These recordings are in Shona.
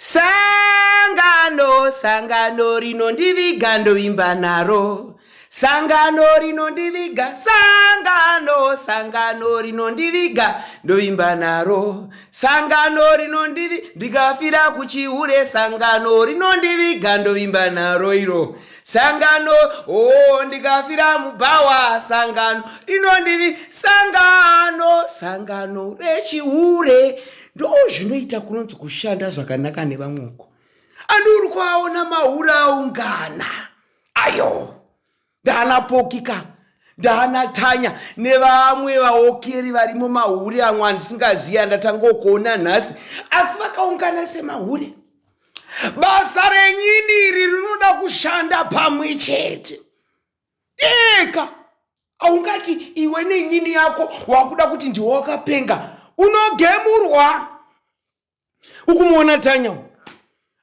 Sangano, sangano rinondiviga ndovimba naro. Sangano rinondiviga, sangano, sangano rinondiviga ndovimba naro. Sangano rinondiviga, ndikafira kuchihure, sangano rinondiviga ndovimba naro iro. Sangano, oh, ndikafira mubawa, sangano rinondiviga, sangano, sangano rechihure. Ndo zvinoita kunonzi kushanda zvakanaka nevamweko. Anduri kwaona mahure aungana. Ayo. Ndana pokika. Ndana Tanya nevamwe vaokeri varimo mahure amwe andisingaziya ndatangokuona nhasi. Asi vakaungana semahure. Basa renyini iri rinoda kushanda pamwe chete. Eka. Aungati iwe nenyini yako wakuda kuti ndiwe wakapenga. Unogemurwa. Ukumuona Tanya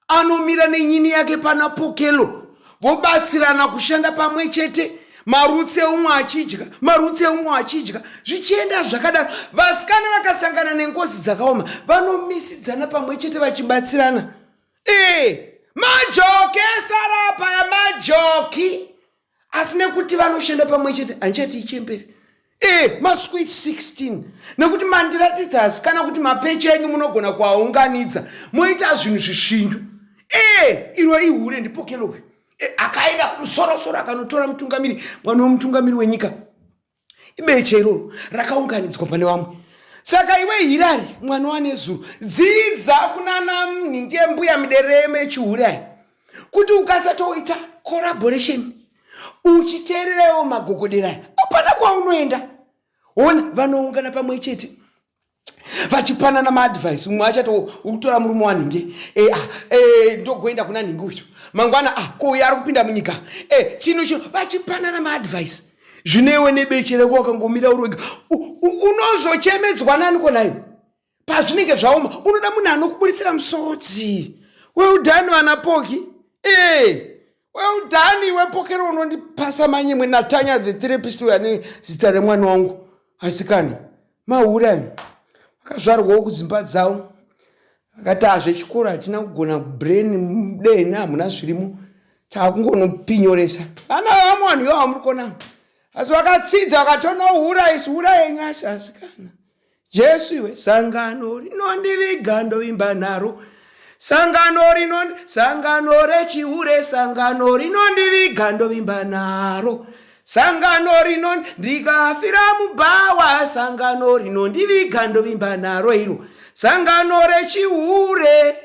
anomira nenyini yake pana pokelo, vobatsirana kushanda pamwe chete, marutse umwe achidya, marutse umwe achidya, zvichienda zvakadaro. Vasikana vakasangana nengozi dzakaoma vanomisidzana pamwe chete vachibatsirana. Majoki esarapa ya majoki, asi nekuti vanoshanda pamwe chete hanchati ichemberi. Masweet 16 nekuti Mandidadisa kana kuti mapeche enyu munogona kuaunganidza moita zvinhu zvishindu. Iro ihure ndipokelo. Akaenda kumusoro akanotora mutungamiri, mwana womutungamiri wenyika. Ibeche iroro rakaunganidzwa pane vamwe. Saka iwe Hirari mwana wanezuru, dzidza kunana mningi mbuya mudereme chihure kuti ukasatoita collaboration uchiteererewo magogodera apana kwaunoenda. Ona vanoungana pamwe chete vachipanana maadvice. Mumwe achato ukutora murume wanhinge ndogoenda kuna nhingi uyu mangwana ko uyu ari kupinda munyika chino vachipanana maadvice. Zvinewe nebeche reko wakangomira uri wega unozochemedzwa nani konayo pazvinenge zvaoma. Unoda munhu anokuburitsira musodzi. Well done ana Pokky. Well done wepokero unondipasa manyemwe na Tanya the therapist ane zita remwana wangu. Asikana mahure akazvarwawo kudzimba dzawo akati azvechikora hatina kugona brain mudeni hamuna zvirimo takungonopinyoresa ana vamwanhu yo hamuri kona. Asi vakatsidza vakatona uhura isi hura yenyasi. Asikana Jesu iwe sangano rinondiviga ndovimba naro. Sangano rechihure, sangano rinondiviga ndovimba naro. Sangano ndikafira mubawa, sangano rinondiviga ndovimba naro iro. Sangano rechihure.